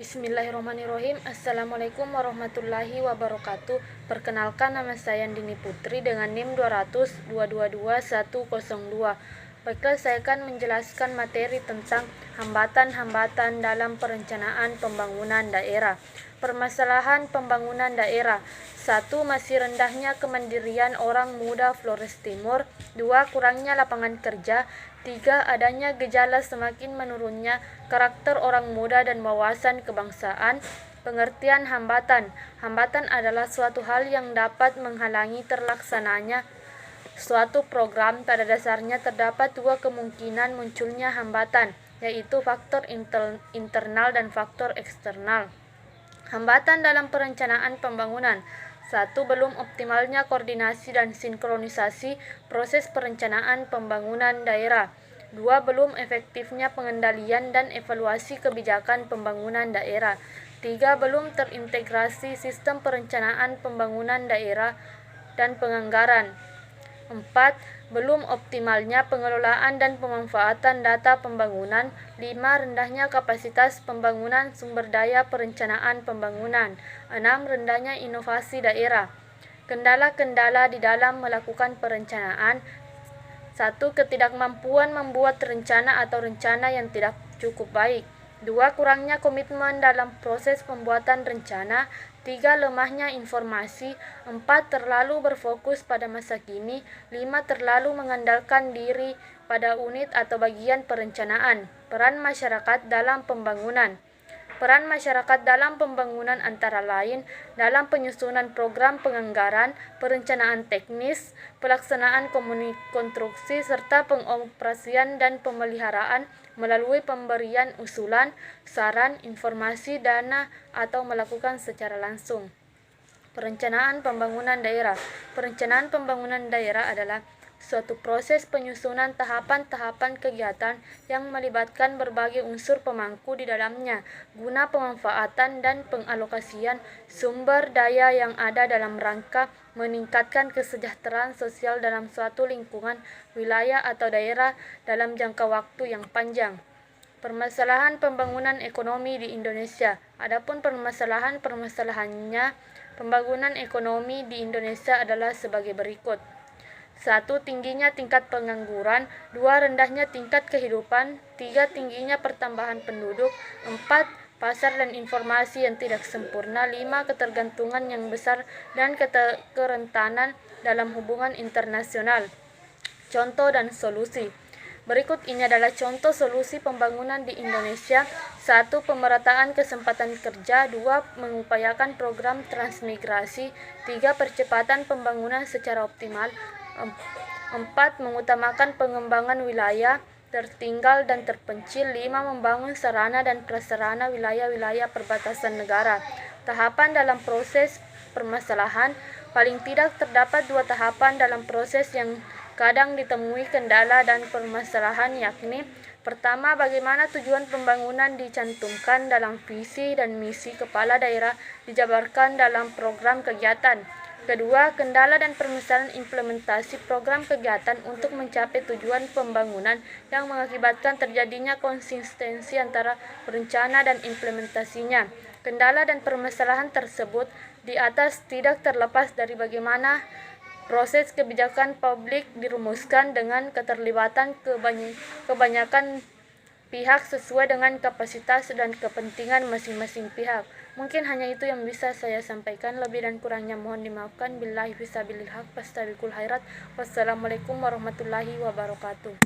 Bismillahirrahmanirrahim. Assalamualaikum warahmatullahi wabarakatuh. Perkenalkan, nama saya Andini Putri dengan NIM 200222102. Baiklah, saya akan menjelaskan materi tentang hambatan-hambatan dalam perencanaan pembangunan daerah. Permasalahan pembangunan daerah. 1. Masih rendahnya kemandirian orang muda Flores Timur. 2. Kurangnya lapangan kerja. 3. Adanya gejala semakin menurunnya karakter orang muda dan wawasan kebangsaan. Pengertian hambatan. Hambatan adalah suatu hal yang dapat menghalangi terlaksananya suatu program. Pada dasarnya terdapat dua kemungkinan munculnya hambatan, yaitu faktor internal dan faktor eksternal. Hambatan dalam perencanaan pembangunan. 1. Belum optimalnya koordinasi dan sinkronisasi proses perencanaan pembangunan daerah. 2. Belum efektifnya pengendalian dan evaluasi kebijakan pembangunan daerah. 3. Belum terintegrasi sistem perencanaan pembangunan daerah dan penganggaran. 4. Belum optimalnya pengelolaan dan pemanfaatan data pembangunan. 5. Rendahnya kapasitas pembangunan sumber daya perencanaan pembangunan. 6. Rendahnya inovasi daerah. Kendala-kendala di dalam melakukan perencanaan. 1. Ketidakmampuan membuat rencana atau rencana yang tidak cukup baik. 2. Kurangnya komitmen dalam proses pembuatan rencana. 3. Lemahnya informasi. 4. Terlalu berfokus pada masa kini. 5. Terlalu mengandalkan diri pada unit atau bagian perencanaan. Peran masyarakat dalam pembangunan. Peran masyarakat dalam pembangunan antara lain dalam penyusunan program penganggaran, perencanaan teknis, pelaksanaan konstruksi, serta pengoperasian dan pemeliharaan melalui pemberian usulan, saran, informasi, dana, atau melakukan secara langsung. Perencanaan pembangunan daerah. Perencanaan pembangunan daerah adalah suatu proses penyusunan tahapan-tahapan kegiatan yang melibatkan berbagai unsur pemangku di dalamnya guna pemanfaatan dan pengalokasian sumber daya yang ada dalam rangka meningkatkan kesejahteraan sosial dalam suatu lingkungan, wilayah atau daerah dalam jangka waktu yang panjang. Permasalahan pembangunan ekonomi di Indonesia. Adapun permasalahannya, pembangunan ekonomi di Indonesia adalah sebagai berikut. 1. Tingginya tingkat pengangguran. 2. Rendahnya tingkat kehidupan. 3. Tingginya pertambahan penduduk. 4. Pasar dan informasi yang tidak sempurna. 5. Ketergantungan yang besar dan kerentanan dalam hubungan internasional. Contoh dan solusi. Berikut ini adalah contoh solusi pembangunan di Indonesia. 1. Pemerataan kesempatan kerja. 2. Mengupayakan program transmigrasi. 3. Percepatan pembangunan secara optimal. 4. Mengutamakan pengembangan wilayah tertinggal dan terpencil. 5. Membangun sarana dan prasarana wilayah-wilayah perbatasan negara. Tahapan dalam proses permasalahan. Paling tidak terdapat 2 tahapan dalam proses yang kadang ditemui kendala dan permasalahan, yakni: pertama, bagaimana tujuan pembangunan dicantumkan dalam visi dan misi kepala daerah dijabarkan dalam program kegiatan. Kedua, kendala dan permasalahan implementasi program kegiatan untuk mencapai tujuan pembangunan yang mengakibatkan terjadinya konsistensi antara perencana dan implementasinya. Kendala dan permasalahan tersebut di atas tidak terlepas dari bagaimana proses kebijakan publik dirumuskan dengan keterlibatan kebanyakan pihak sesuai dengan kapasitas dan kepentingan masing-masing pihak. Mungkin hanya itu yang bisa saya sampaikan. Lebih dan kurangnya mohon dimaafkan. Billahi fisabilil haq, fastabiqul khairat. Wassalamualaikum warahmatullahi wabarakatuh.